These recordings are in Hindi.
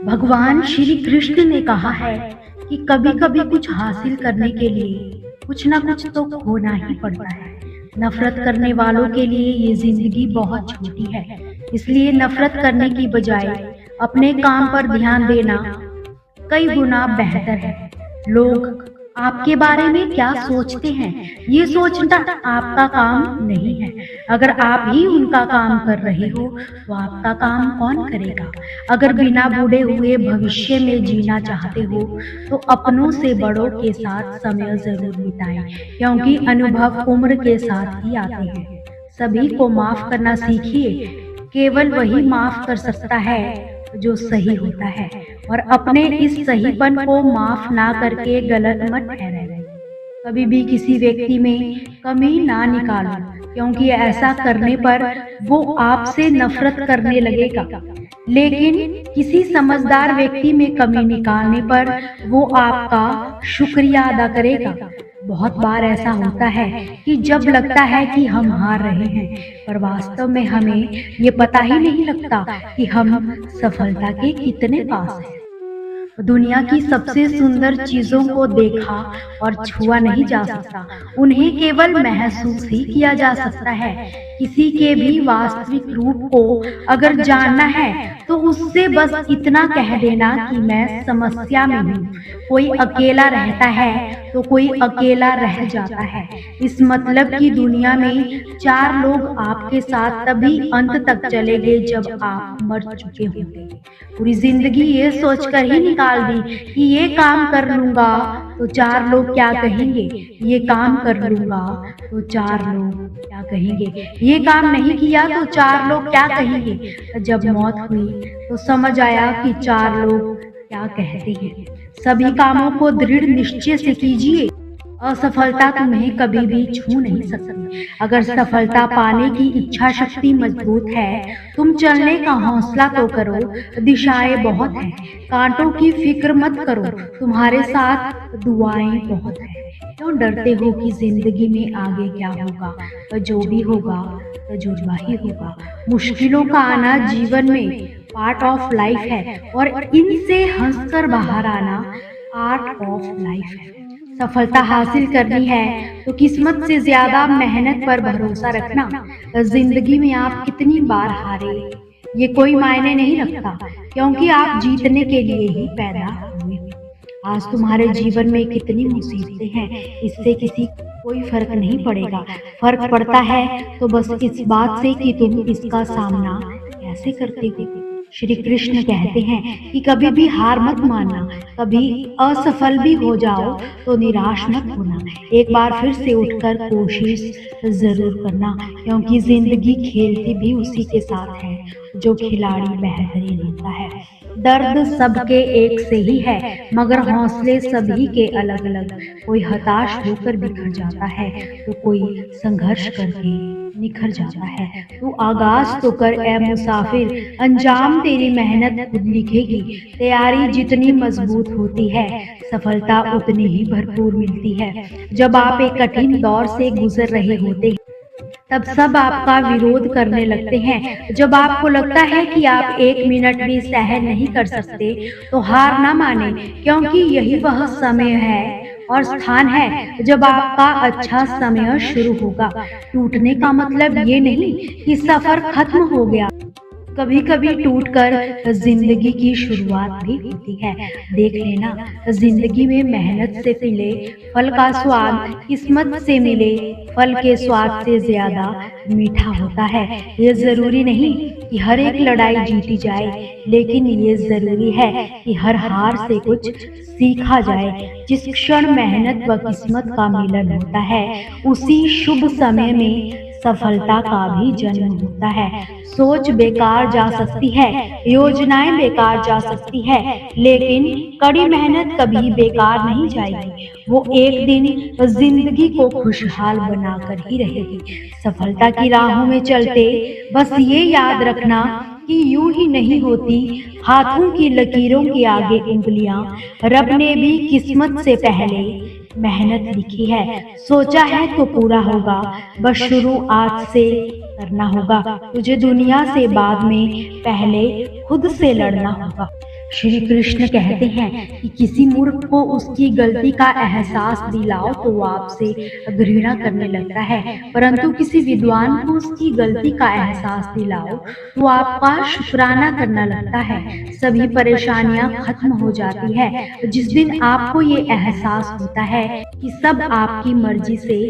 भगवान श्री कृष्ण ने कहा है कि कभी कभी कुछ हासिल करने के लिए कुछ ना कुछ तो खोना ही पड़ता है। नफरत करने वालों के लिए ये जिंदगी बहुत छोटी है, इसलिए नफरत करने की बजाय अपने काम पर ध्यान देना कई गुना बेहतर है। लोग आपके बारे में क्या सोचते हैं, ये सोचना आपका काम नहीं है। अगर आप ही उनका काम कर रहे हो तो आपका काम कौन करेगा। अगर बिना बूढ़े हुए भविष्य में जीना चाहते हो तो अपनों से बड़ों के साथ समय जरूर बिताएं, क्योंकि अनुभव उम्र के साथ ही आते हैं। सभी को माफ करना सीखिए, केवल वही माफ कर सकता है जो सही होता है, और अपने इस सहीपन को माफ ना करके गलत मत ठहराएं। कभी भी किसी व्यक्ति में कमी ना निकालो, क्योंकि ऐसा करने पर वो आपसे नफरत करने लगेगा। लेकिन किसी समझदार व्यक्ति में कमी निकालने पर वो आपका शुक्रिया अदा करेगा। बहुत बार ऐसा होता है कि जब लगता है कि हम हार रहे हैं, पर वास्तव में हमें ये पता ही नहीं लगता कि हम सफलता के कितने पास हैं। दुनिया की सबसे सुंदर चीजों को देखा और छुआ नहीं जा सकता, उन्हें केवल महसूस ही किया जा सकता है। किसी के भी वास्तविक रूप को अगर जानना है तो उससे बस इतना कह देना कि मैं समस्या में हूँ। कोई अकेला रहता है तो कोई अकेला रह जाता है। इस मतलब की दुनिया में चार लोग आपके साथ तभी अंत तक चलेंगे जब आप मर चुके होंगे। पूरी जिंदगी ये सोचकर ही निकाल दी कि ये काम कर लूंगा तो चार लोग क्या कहेंगे, ये काम कर लूंगा तो चार लोग क्या कहेंगे, ये काम नहीं किया तो चार लोग क्या कहेंगे। जब मौत हुई तो समझ आया कि चार लोग क्या कहते हैं। सभी कामों को दृढ़ निश्चय से कीजिए। असफलता तुम्हें कभी भी छू नहीं सकती। अगर सफलता पाने की इच्छा शक्ति मजबूत है, तुम चलने का हौसला तो करो। दिशाएं बहुत हैं, कांटों की फिक्र मत करो, तुम्हारे साथ दुआएं बहुत हैं। क्यों डरते हो कि जिंदगी में आगे क्या होगा। तो जो भी होगा तजुर्बा ही होगा। मुश्किलों का आना जीवन में पार्ट ऑफ लाइफ है, और इनसे हंसकर बाहर आना आर्ट ऑफ लाइफ है। सफलता हासिल करनी है तो किस्मत से ज्यादा मेहनत पर भरोसा रखना। जिंदगी में आप कितनी बार हारे ये कोई मायने नहीं रखता, क्योंकि आप जीतने के लिए ही पैदा हुए हो। आज तुम्हारे जीवन में कितनी मुसीबतें हैं, इससे किसी कोई फर्क नहीं पड़ेगा। फर्क पड़ता है तो बस इस बात से कि तुम इसका सामना कैसे करते हो। श्री कृष्ण कहते हैं कि कभी भी हार मत मानना, कभी असफल भी हो जाओ तो निराश मत होना। एक बार फिर से उठकर कोशिश जरूर करना, क्योंकि जिंदगी खेलती भी उसी के साथ है जो खिलाड़ी बेहतरीन होता है। दर्द सबके एक से ही है, मगर हौसले सभी के अलग अलग। कोई हताश होकर बिखर जाता है तो कोई संघर्ष करके निखर जाता है। तू आगाज तो कर ए मुसाफिर, अंजाम तेरी मेहनत खुद लिखेगी। तैयारी जितनी मजबूत होती है, सफलता उतनी ही भरपूर मिलती है। जब आप एक कठिन दौर से गुजर रहे होते हैं तब सब आपका विरोध करने लगते हैं। जब आपको लगता है कि आप एक मिनट भी सहन नहीं कर सकते तो हार ना माने, क्योंकि यही वह समय है और स्थान है जब आपका अच्छा समय शुरू होगा। टूटने का मतलब ये नहीं कि सफर खत्म हो गया। कभी कभी टूटकर जिंदगी की शुरुआत भी होती है। देख लेना, जिंदगी में मेहनत से मिले फल का स्वाद किस्मत से मिले फल के स्वाद से ज्यादा मीठा होता है। ये जरूरी नहीं कि हर एक लड़ाई जीती जाए, लेकिन ये जरूरी है कि हर हार से कुछ सीखा जाए। जिस क्षण मेहनत व किस्मत का मिलन होता है, उसी शुभ समय में सफलता का भी जन्म होता है। सोच बेकार जा सकती है, योजनाएं बेकार जा सकती है, लेकिन कड़ी मेहनत कभी बेकार नहीं जाएगी। वो एक दिन जिंदगी को खुशहाल बनाकर ही रहेगी। सफलता की राहों में चलते बस ये याद रखना कि यूं ही नहीं होती हाथों की लकीरों के आगे उंगलियां। रब ने भी किस्मत से पहले मेहनत लिखी है। सोचा है तो पूरा होगा, बस शुरू आज से करना होगा। तुझे दुनिया से बाद में पहले खुद से लड़ना होगा। श्री कृष्ण कहते हैं कि किसी मूर्ख को उसकी गलती का एहसास दिलाओ तो वो आपसे घृणा करने लगता है, परंतु किसी विद्वान को उसकी गलती का एहसास दिलाओ तो आपका शुक्राना करना लगता है। सभी परेशानियां खत्म हो जाती है जिस दिन आपको ये एहसास होता है कि सब आपकी मर्जी से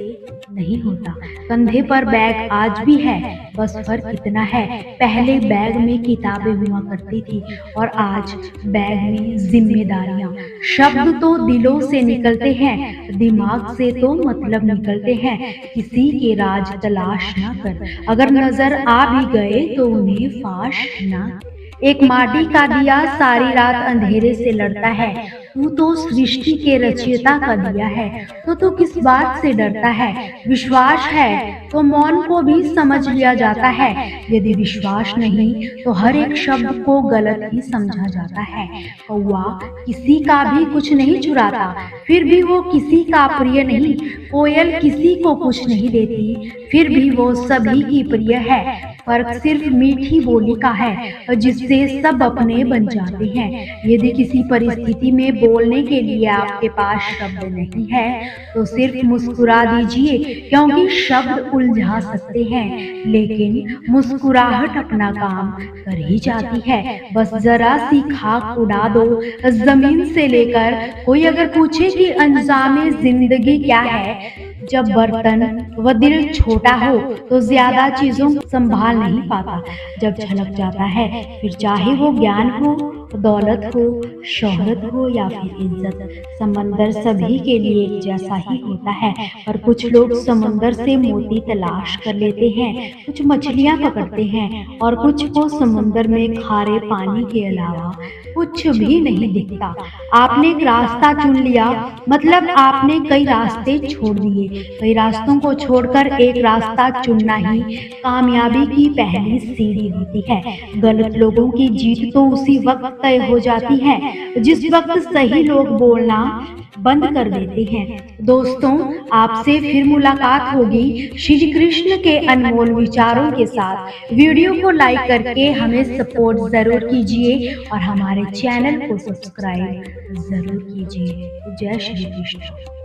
नहीं होता। कंधे पर बैग आज भी है, बस फर्क इतना है, पहले बैग में किताबें हुआ करती थी और आज बैग में जिम्मेदारियां। शब्द तो दिलों से निकलते हैं, दिमाग से तो मतलब निकलते हैं। किसी के राज तलाश ना कर, अगर नजर आ भी गए तो उन्हें फाश ना। एक माटी का दिया सारी रात अंधेरे से लड़ता है, तू तो सृष्टि के रचयिता का दिया है, तो तू किस बात से डरता है। विश्वास है तो मौन को भी समझ लिया जाता है, यदि विश्वास नहीं तो हर एक शब्द को गलत ही समझा जाता है। कौवा किसी का भी कुछ नहीं चुराता, फिर भी वो किसी का प्रिय नहीं। कोयल किसी को कुछ नहीं देती, फिर भी वो सभी की प्रिय है। फर्क सिर्फ मीठी बोली का है जिससे सब अपने बन जाते हैं। यदि किसी परिस्थिति में बोलने के लिए आपके पास शब्द नहीं है तो सिर्फ मुस्कुरा दीजिए, क्योंकि शब्द उलझा सकते हैं लेकिन मुस्कुराहट अपना काम कर ही जाती है। बस जरा सी खाक उड़ा दो जमीन से लेकर। कोई अगर पूछे कि अंजामे जिंदगी क्या है, जब बर्तन व दिल छोटा हो तो ज्यादा चीजों संभाल नहीं पाता। जब छलक जाता है फिर चाहे वो ज्ञान हो, दौलत हो, शोहरत हो या फिर इज्जत। समंदर सभी के लिए एक जैसा ही होता है, पर कुछ लोग समंदर से मोती तलाश कर लेते हैं, कुछ मछलियां पकड़ते हैं और कुछ को समंदर में खारे पानी के अलावा कुछ भी नहीं दिखता। आपने एक रास्ता चुन लिया, मतलब आपने कई रास्ते छोड़ दिए। कई रास्तों को छोड़कर एक रास्ता चुनना ही कामयाबी की पहली सीढ़ी होती है। गलत लोगों की जीत तो उसी वक्त तय हो जाती है जिस वक्त सही लोग बोलना बंद कर देते हैं। दोस्तों, आपसे फिर मुलाकात होगी श्री कृष्ण के अनमोल विचारों के साथ। वीडियो को लाइक करके हमें सपोर्ट जरूर कीजिए और हमारे चैनल को सब्सक्राइब जरूर कीजिए। जय श्री कृष्ण।